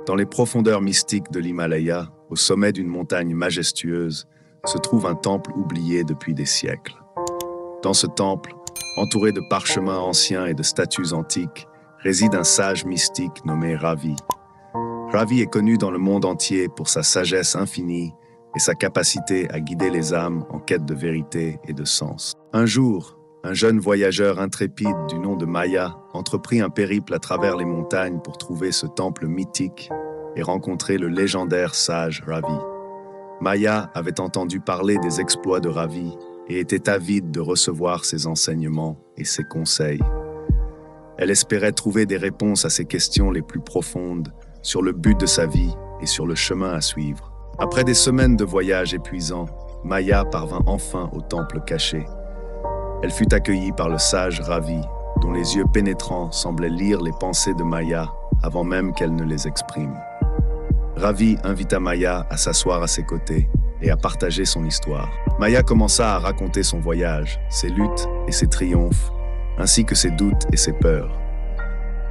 Dans les profondeurs mystiques de l'Himalaya, au sommet d'une montagne majestueuse, se trouve un temple oublié depuis des siècles. Dans ce temple, entouré de parchemins anciens et de statues antiques, réside un sage mystique nommé Ravi. Ravi est connu dans le monde entier pour sa sagesse infinie et sa capacité à guider les âmes en quête de vérité et de sens. Un jour, un jeune voyageur intrépide du nom de Maya entreprit un périple à travers les montagnes pour trouver ce temple mythique et rencontrer le légendaire sage Ravi. Maya avait entendu parler des exploits de Ravi et était avide de recevoir ses enseignements et ses conseils. Elle espérait trouver des réponses à ses questions les plus profondes sur le but de sa vie et sur le chemin à suivre. Après des semaines de voyage épuisants, Maya parvint enfin au temple caché. Elle fut accueillie par le sage Ravi, dont les yeux pénétrants semblaient lire les pensées de Maya avant même qu'elle ne les exprime. Ravi invita Maya à s'asseoir à ses côtés et à partager son histoire. Maya commença à raconter son voyage, ses luttes et ses triomphes, ainsi que ses doutes et ses peurs.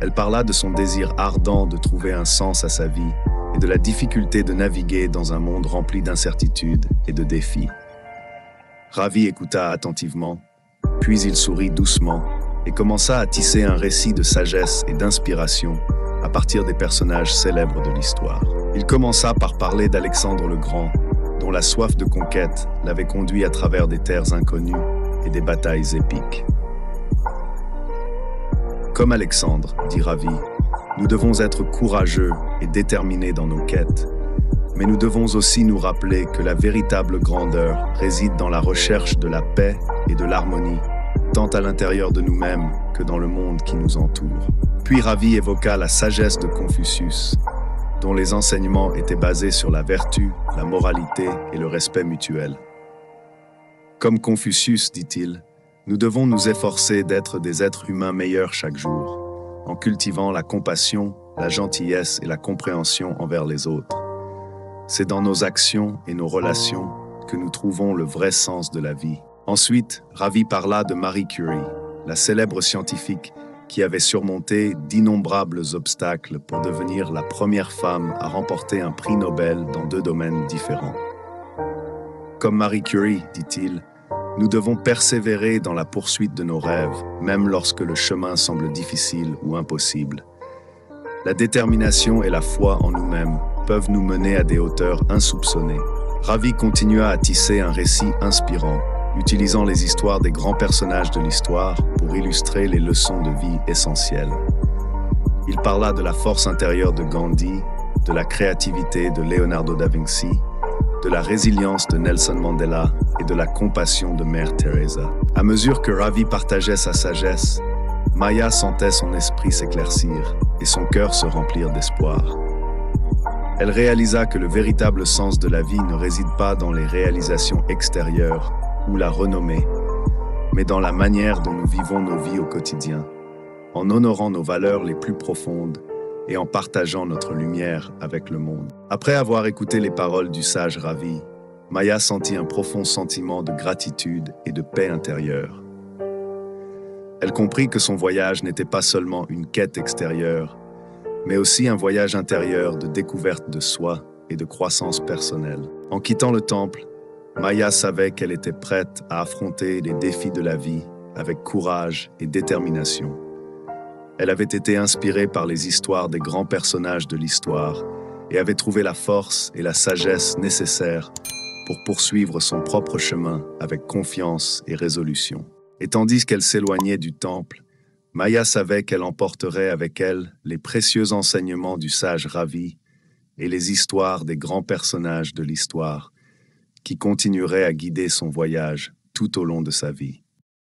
Elle parla de son désir ardent de trouver un sens à sa vie et de la difficulté de naviguer dans un monde rempli d'incertitudes et de défis. Ravi écouta attentivement, puis il sourit doucement et commença à tisser un récit de sagesse et d'inspiration à partir des personnages célèbres de l'histoire. Il commença par parler d'Alexandre le Grand, dont la soif de conquête l'avait conduit à travers des terres inconnues et des batailles épiques. Comme Alexandre, dit Ravi, nous devons être courageux et déterminés dans nos quêtes, mais nous devons aussi nous rappeler que la véritable grandeur réside dans la recherche de la paix et de l'harmonie, tant à l'intérieur de nous-mêmes que dans le monde qui nous entoure. Puis Ravi évoqua la sagesse de Confucius, dont les enseignements étaient basés sur la vertu, la moralité et le respect mutuel. Comme Confucius, dit-il, nous devons nous efforcer d'être des êtres humains meilleurs chaque jour, en cultivant la compassion, la gentillesse et la compréhension envers les autres. C'est dans nos actions et nos relations que nous trouvons le vrai sens de la vie. Ensuite, Ravi parla de Marie Curie, la célèbre scientifique qui avait surmonté d'innombrables obstacles pour devenir la première femme à remporter un prix Nobel dans 2 domaines différents. Comme Marie Curie, dit-il, nous devons persévérer dans la poursuite de nos rêves, même lorsque le chemin semble difficile ou impossible. La détermination et la foi en nous-mêmes peuvent nous mener à des hauteurs insoupçonnées. Ravi continua à tisser un récit inspirant, utilisant les histoires des grands personnages de l'histoire pour illustrer les leçons de vie essentielles. Il parla de la force intérieure de Gandhi, de la créativité de Leonardo da Vinci, de la résilience de Nelson Mandela et de la compassion de Mère Teresa. À mesure que Ravi partageait sa sagesse, Maya sentait son esprit s'éclaircir et son cœur se remplir d'espoir. Elle réalisa que le véritable sens de la vie ne réside pas dans les réalisations extérieures ou la renommée, mais dans la manière dont nous vivons nos vies au quotidien, en honorant nos valeurs les plus profondes et en partageant notre lumière avec le monde. Après avoir écouté les paroles du sage Ravi, Maya sentit un profond sentiment de gratitude et de paix intérieure. Elle comprit que son voyage n'était pas seulement une quête extérieure, mais aussi un voyage intérieur de découverte de soi et de croissance personnelle. En quittant le temple, Maya savait qu'elle était prête à affronter les défis de la vie avec courage et détermination. Elle avait été inspirée par les histoires des grands personnages de l'histoire et avait trouvé la force et la sagesse nécessaires pour poursuivre son propre chemin avec confiance et résolution. Et tandis qu'elle s'éloignait du temple, Maya savait qu'elle emporterait avec elle les précieux enseignements du sage Ravi et les histoires des grands personnages de l'histoire qui continueraient à guider son voyage tout au long de sa vie.